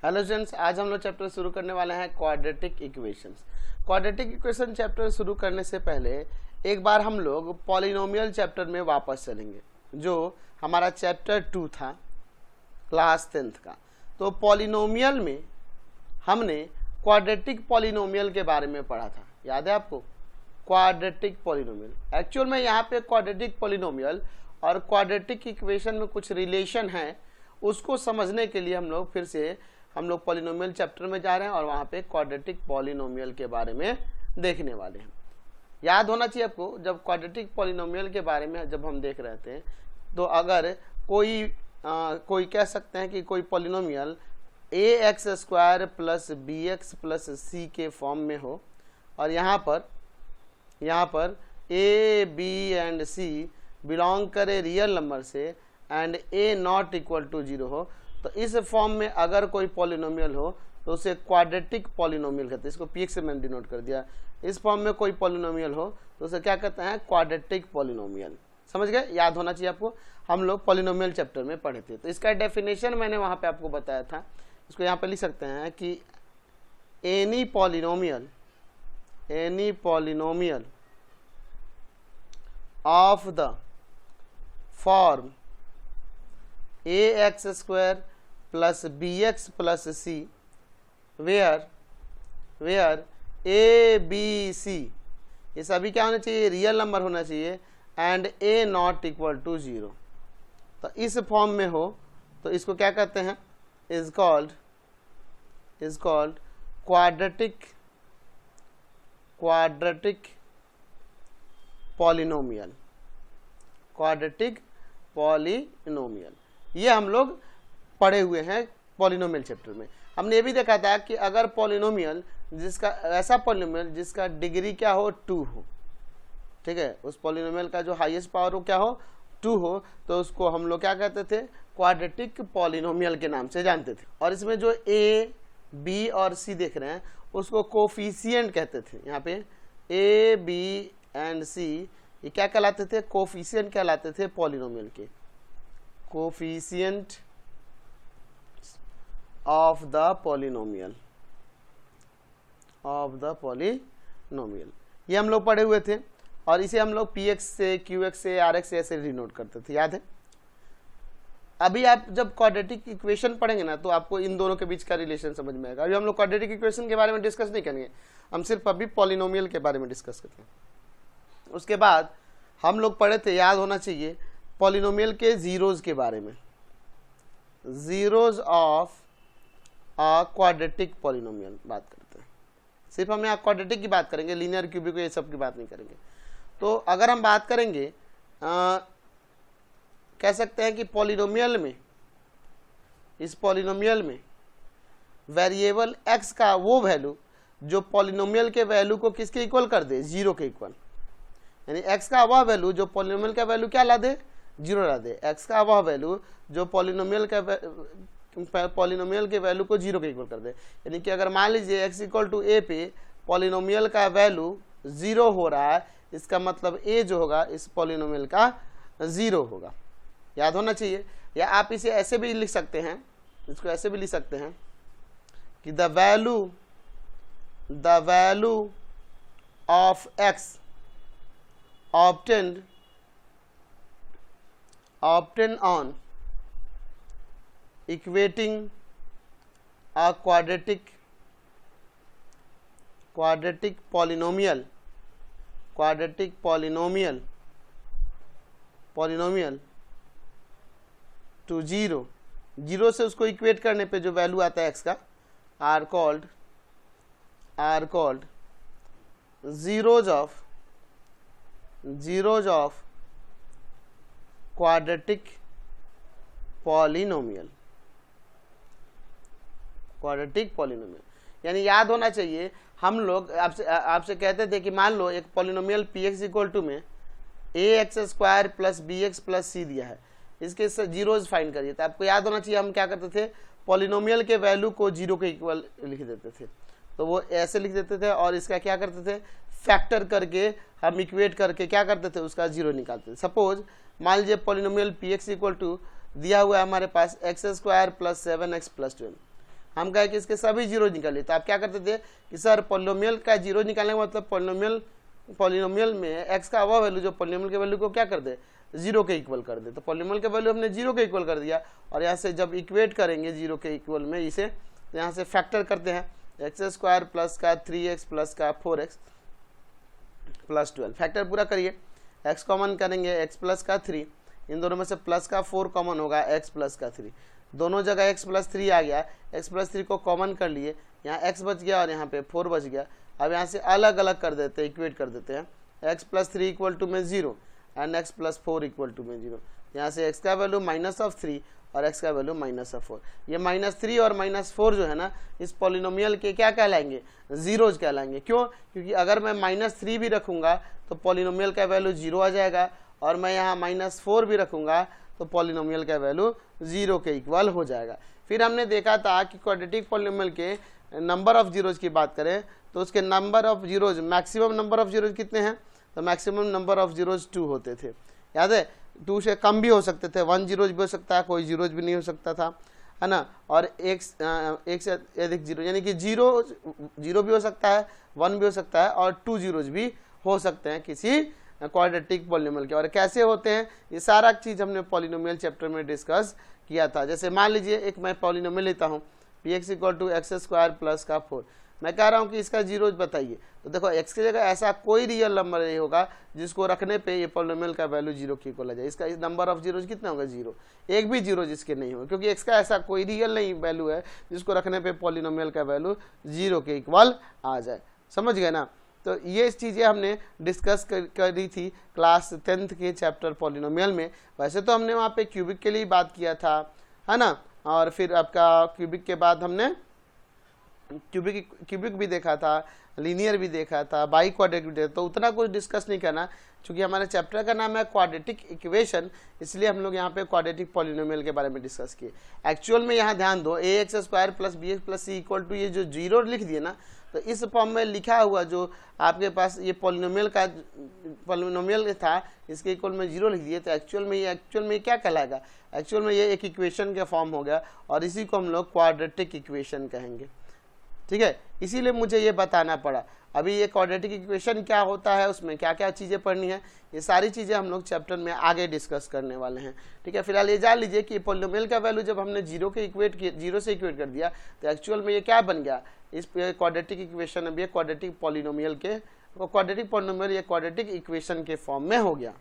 Hello students, आज हम लोग चैप्टर शुरू करने वाले हैं quadratic equations. Quadratic equation chapter शुरू करने से पहले एक बार हम लोग पॉलिनोमियल चैप्टर में वापस चलेंगे, जो हमारा चैप्टर 2 था क्लास 10th का। तो पॉलिनोमियल में हमने क्वाड्रेटिक पॉलिनोमियल के बारे में पढ़ा था, याद है आपको? क्वाड्रेटिक पॉलिनोमियल एक्चुअल में यहाँ पे क्वाड्रेटिक पॉलिनोमियल और क्वाड्रेटिक इक्वेशन में कुछ रिलेशन है, उसको समझने के लिए हम लोग पॉलिनोमियल चैप्टर में जा रहे हैं और वहाँ पे क्वाड्रेटिक पॉलिनोमियल के बारे में देखने वाले हैं। याद होना चाहिए आपको, जब क्वाड्रेटिक पॉलिनोमियल के बारे में जब हम देख रहे थे, तो अगर कोई कह सकते हैं कि कोई polynomial ax² plus bx plus c के फॉर्म में हो और यहाँ पर a b and c belong करे रियल नंबर से and a not equal to 0 हो, तो इस फॉर्म में अगर कोई पॉलिनोमियल हो तो उसे क्वाड्रेटिक पॉलिनोमियल कहते हैं। इसको px से मैंने डिनोट कर दिया। इस फॉर्म में कोई पॉलिनोमियल हो तो उसे क्या कहते हैं? Quadratic polynomial. समझ गए? याद होना चाहिए आपको, हम लोग पॉलिनोमियल चैप्टर में पढ़े थे। तो इसका डेफिनेशन मैंने वहाँ पे आपको बताया था, इसको यहाँ पे लिख सकते हैं कि any polynomial of the form ax² plus bx plus c where a b c ये सभी क्या होना चाहिए? रियल नंबर होना चाहिए and a not equal to 0। तो इस फॉर्म में हो तो इसको क्या कहते हैं? Is called quadratic polynomial. ये हम लोग पढ़े हुए हैं पॉलिनोमियल चैप्टर में। हमने ये भी देखा था कि अगर पॉलिनोमियल ऐसा पॉलिनोमियल जिसका डिग्री क्या हो? 2 हो, ठीक है, उस पॉलिनोमियल का जो हाईएस्ट पावर हो क्या हो? 2 हो, तो उसको हम लोग क्या कहते थे? क्वाड्रेटिक पॉलिनोमियल के नाम से जानते थे। और इसमें जो a, b और c देख रहे हैं उसको कोफिशिएंट कहते थे। यहाँ पे a, b एंड c ये क्या कहलाते थे? कोफिशिएंट कहलाते थे पॉलिनोमियल के। कोफिशिएंट ऑफ द पॉलिनोमियल ये हम लोग पढ़े हुए थे और इसे हम लोग px से, qx से, rx से ऐसे डिनोट करते थे, याद है? अभी आप जब क्वाड्रेटिक इक्वेशन पढ़ेंगे ना तो आपको इन दोनों के बीच का रिलेशन समझ में आएगा। अभी हम लोग क्वाड्रेटिक इक्वेशन के बारे में डिस्कस नहीं करेंगे, हम सिर्फ अभी पॉलिनोमियल के बारे में डिस्कस करते हैं। उसके बाद हम लोग पढ़े थे, याद होना चाहिए, पॉलिनोमियल के जीरोज के बारे में। Zeros of a quadratic polynomial बात करते हैं। सिर्फ हम यहाँ क्वाड्रेटिक की बात करेंगे, लीनियर, क्यूबिक, ये सब की बात नहीं करेंगे। तो अगर हम बात करेंगे कह सकते हैं कि इस पॉलिनोमियल में वेरिएबल x का वो वैल्यू जो पॉलिनोमियल के वैल्यू को किसके इक्वल कर दे? 0 के इक्वल। यानी x का वह वैल्यू जो पॉलिनोमियल का वैल्यू क्या ला दे? 0 ला दे। x का वह वैल्यू जो पॉलिनोमियल के वैल्यू को 0 के इक्वल कर दे। यानी कि अगर मान लीजिए x इक्वल टू a पे पॉलिनोमियल का वैल्यू 0 हो रहा है, इसका मतलब a जो होगा इस पॉलिनोमियल का 0 होगा। याद होना चाहिए। या आप इसे ऐसे भी लिख सकते हैं, इसको ऐसे भी लिख सकते हैं कि the value of x obtained on equating a quadratic polynomial to 0 से उसको इक्वेट करने पे जो वैल्यू आता है x का are called zeros of quadratic polynomial. यानी याद होना चाहिए, हम लोग आपसे कहते थे कि मान लो एक पॉलिनोमियल px इक्वल टू में ax² plus bx plus c दिया है, इसके जीरोज फाइंड करिए। तो आपको याद होना चाहिए हम क्या करते थे? पॉलिनोमियल के वैल्यू को 0 के इक्वल लिख देते थे। तो वो ऐसे लिख देते थे और इसका क्या करते थे? फैक्टर करके हम इक्वेट करके क्या करते थे? उसका 0 निकालते थे। सपोज मान लीजिए पॉलिनोमियल px इक्वल टू दिया हुआ है हमारे पास x² प्लस 7x प्लस 12। हम कहे कि इसके सभी जीरो निकालिए, तो आप क्या करते थे कि सर पॉलिनोमियल का जीरो निकालने का मतलब पॉलिनोमियल में x का वह वैल्यू जो पॉलिनोमियल के वैल्यू को क्या कर दे, जीरो के इक्वल कर दे। तो पॉलिनोमियल के वैल्यू हमने जीरो के इक्वल कर दिया, और यहाँ से जब इक्वेट करेंगे जीरो के इक्वल में, इसे यहाँ से फैक्टर करते हैं, एक्स स्क्वायर प्लस का 3x प्लस का 4x प्लस 12, फैक्टर पूरा करिए, x कॉमन करेंगे x प्लस का 3, इन दोनों में से प्लस का 4 कॉमन होगा, x प्लस का 3, दोनों जगह x प्लस 3 आ गया, x प्लस 3 को कॉमन कर लिए, यहाँ x बच गया और यहाँ पे 4 बच गया। अब यहाँ से अलग अलग कर देते हैं, इक्वेट कर देते हैं, x प्लस 3 इक्वल टू में 0 and x plus 4 equal to में 0। यहाँ से x का वैल्यू -3 और x का वैल्यू -4। ये -3 और -4 जो है ना, इस पॉलिनोमियल के क्या कहलाएंगे, जीरोज कहलाएंगे। क्यों? क्योंकि अगर मैं -3 भी रखूँगा तो पॉलिनोमियल का वैल्यू 0 आ जाएगा, और मैं यहाँ -4 भी रखूँगा तो पॉलिनोमियल का वैल्यू 0 के इक्वल हो जाएगा। फिर हमने देखा था कि क्वाड्रेटिक पॉलिनोमियल के नंबर ऑफ जीरोज की बात करें तो उसके number of zeros, maximum number of zeros कितने हैं, तो मैक्सिमम नंबर ऑफ जीरोज 2 होते थे, याद है। 2 से कम भी हो सकते थे, 1 जीरोज भी हो सकता है, कोई जीरोज भी नहीं हो सकता था, है ना। और एक से अधिक जीरो, यानी कि जीरो भी हो सकता है, 1 भी हो सकता है, और 2 जीरोज भी हो सकते हैं किसी क्वाड्रेटिक पॉलिनोमियल के। और कैसे होते हैं, ये सारा चीज़ हमने पॉलिनोमियल चैप्टर में डिस्कस किया था। जैसे मान लीजिए एक मैं पॉलिनोमियल लेता हूँ, px equal to x square plus का 4, मैं कह रहा हूँ कि इसका जीरोज बताइए, तो देखो x की जगह ऐसा कोई रियल नंबर नहीं होगा जिसको रखने पे ये पॉलिनोमियल का वैल्यू 0 के इक्वल आ जाए। इसका नंबर ऑफ जीरोज कितना होगा, 0, एक भी जीरो जिसके नहीं होगा, क्योंकि x का ऐसा कोई रियल नहीं वैल्यू है जिसको रखने पे पॉलिनोमियल का वैल्यू 0 के इक्वल आ जाए। समझ गए ना। तो ये चीज़ें हमने डिस्कस करी थी क्लास 10th के चैप्टर पॉलिनोमियल में। वैसे तो हमने वहाँ पे क्यूबिक के लिए बात किया था, है ना, और फिर आपका क्यूबिक के बाद हमने क्यूबिक भी देखा था, लीनियर भी देखा था, बाई क्वाड्रेटिक भी देखा, तो उतना कुछ डिस्कस नहीं करना, क्योंकि हमारे चैप्टर का नाम है क्वाड्रेटिक इक्वेशन, इसलिए हम लोग यहाँ पे क्वाड्रेटिक पॉलिनोमियल के बारे में डिस्कस किए। एक्चुअल में यहाँ ध्यान दो, ax square plus bx plus c equal to, ये जो जीरो लिख दिए ना, तो इस फॉर्म में लिखा हुआ जो आपके पास ये पॉलिनोमियल था, इसके इक्वल में 0 लिख दिए, तो एक्चुअल में ये क्या कहलाएगा, एक्चुअल में ये एक इक्वेशन का फॉर्म हो गया, और इसी को हम लोग क्वाड्रेटिक इक्वेशन कहेंगे। ठीक है, इसीलिए मुझे ये बताना पड़ा। अभी ये क्वाड्रेटिक इक्वेशन क्या होता है, उसमें क्या क्या चीज़ें पढ़नी है, ये सारी चीज़ें हम लोग चैप्टर में आगे डिस्कस करने वाले हैं। ठीक है, फिलहाल ये जान लीजिए कि पॉलिनोमियल का वैल्यू जब हमने जीरो से इक्वेट कर दिया, तो एक्चुअल में ये क्या बन गया, इस क्वाड्रेटिक इक्वेशन अब ये क्वाड्रेटिक पॉलिनोमियल के क्वाड्रेटिक पॉलिनोमियल या क्वाड्रेटिक इक्वेशन के फॉर्म में हो गया।